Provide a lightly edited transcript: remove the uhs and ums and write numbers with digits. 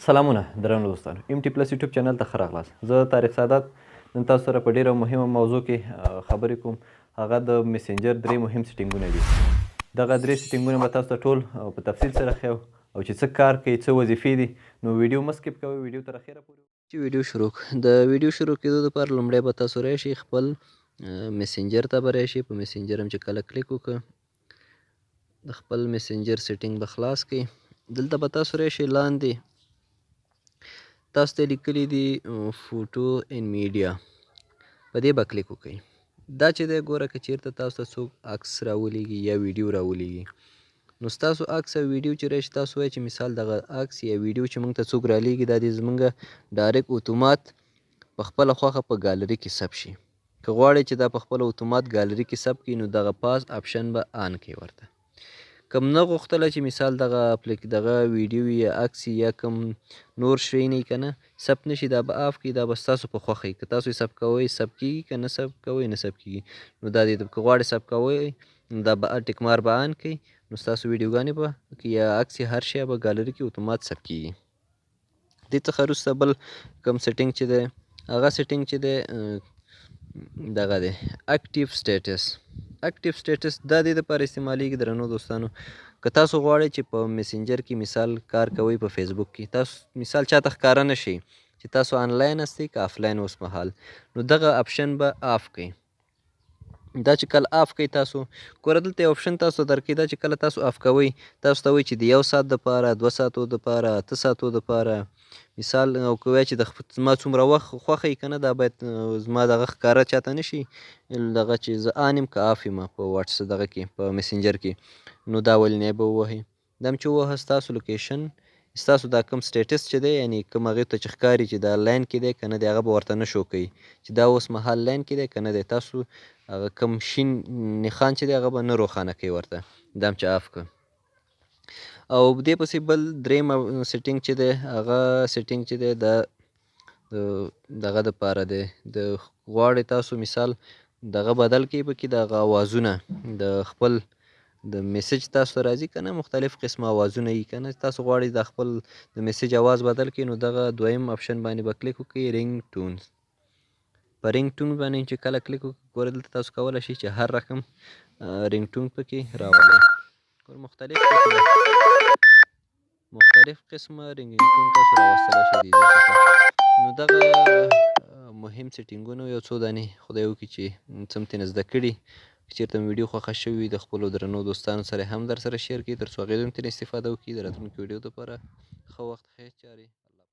سلامونه درنو دوستانو ام ټي پلس یوټیوب چینل ته ښه راغلاست. زه طارق سعادت نن تاسو سره په ډیره مهمه موضوع کې خبرې کوم. هغه د میسنجر 3 مهم سیټینګونه دي. دغه 3 سیټینګونه به تاسو ته ټول په تفصیل سره ښیو او چې څه کار کوي، څه وظیفې دي. نو ویډیو مه سکیپ کوئ، ویډیو تر اخره پورې. چې ویډیو شروع کېدو لپاره لومړی به تاسو راشئ خپل میسنجر ته به راشئ. په میسنجر هم چې کله کلیک وکړه د خپل میسنجر سیټینګ به خلاص کړئ. دلته به تاسو راشئ، لاندې تاسو ته لیکلي دي فوټو ان میډیا، په دې به کلیک وکړئ. دا چې دی ګوره که چېرته تاسو ته څوک عکس راولیږي یا ویډیو راولیږي، نو ستاسو عکس او ویډیو چې راشي تاسو وایئ چې مثال دغه عکس یا ویډیو چې موږ ته څوک رالیږي دا دې زموږ ډایرکټ اتومات په خپله خوښه په ګالري کې ثبت شي. که غواړئ چې دا په خپله اتومات ګالري کې ثبت کړي نو دغه پاس آپشن به آن کړئ ورته. کم نه غوښتله چې مثال دغه ویډیو یا عکس یا کم نور شی نه که نه ثبت نه شي، دا به آف کړي. دا به ستاسو په خوښه وي، که تاسو یې ثبت کوئ ثبت کېږي، که نه ثبت کوئ نه ثبت کېږي. نو دا دې که غواړئ ثبت کوئ نو دا به ټیک مار به آن کړئ، نو ستاسو ویډیوګانې به یا عکس هر شی به ګالري کې اتومات ثبت کېږي. دې څخه وروسته بل کوم سیټینګ چې دی هغه سیټینګ چې دی دغه دی اکټیو سټیټس. اکټیو سټیټس دا دې دپاره استعمالیږي درنو دوستانو، که تاسو غواړئ چې په میسنجر کې مثال کار کوئ، په فیسبوک کې تاسو مثال چاته ښکاره نه شي چې تاسو آنلاین هستئ که آفلاین اوس مهال، نو دغه آپشن به آف کړئ. دا چې کله آف کړئ تاسو ګوره دلته یو آپشن تاسو ته درکوي. دا چې کله تاسو آف کوئ تاسو ته وایي چې د 1 ساعت دپاره، 2 ساعتو دپاره، 8 ساعتو دپاره مثال، او که وایي چې زما څومره وخت خوښه وي که نه دا باید زما دغه ښکاره چاته نه شي، دغه چې زه آن یم که آف یم په واټس دغه کې په میسنجر کې، نو دا ولنې به ووهئ. دا هم چې ووهه ستاسو لوکیشن ستاسو دا کوم سټیټس چې دی یعنې کوم هغې ته چې ښکاري چې دا لاین کې دی که نه دی هغه به ورته نه شو کوي چې دا اوس مهال لاین کې دی که نه دی. تاسو هغه کوم شین نښان چې دی هغه به نه روښانه کوي ورته. دا هم چې آف کړه. او دې پسې بل دریم سیټینګ چې دی هغه سیټینګ چې دی د دغه دپاره دی، د غواړئ تاسو مثال دغه بدل کړئ پکې دغه اوازونه د خپل د میسج تاسو ته راځي که نه، مختلف قسمه اوازونه وي که نه، تاسو غواړئ د خپل د میسج اواز بدل کړئ نو دغه دویم آپشن باندې به کلیک وکړئ، رینګ ټونز. په رینګ ټون باندې چې کله کلیک وکړئ ګوره دلته تاسو کولی شئ چې هر رقم رینګ ټون پکې راولئ. مختلف قسمه رینګ ټون تاسو راوستلی شئ د دې څخه. نو دغه مهم سیټینګونه یو څو دانې خدای وکړي چې څه مو ترېنه زده کړي. که چېرته مو ویډیو خوښه شوې وي د خپلو درنو دوستانو سره هم در سره شیر کړئ تر څو هغوی هم ترې استفاده وکړي. د راتلونکي ویډیو دپاره ښه وخت، ښې چارې.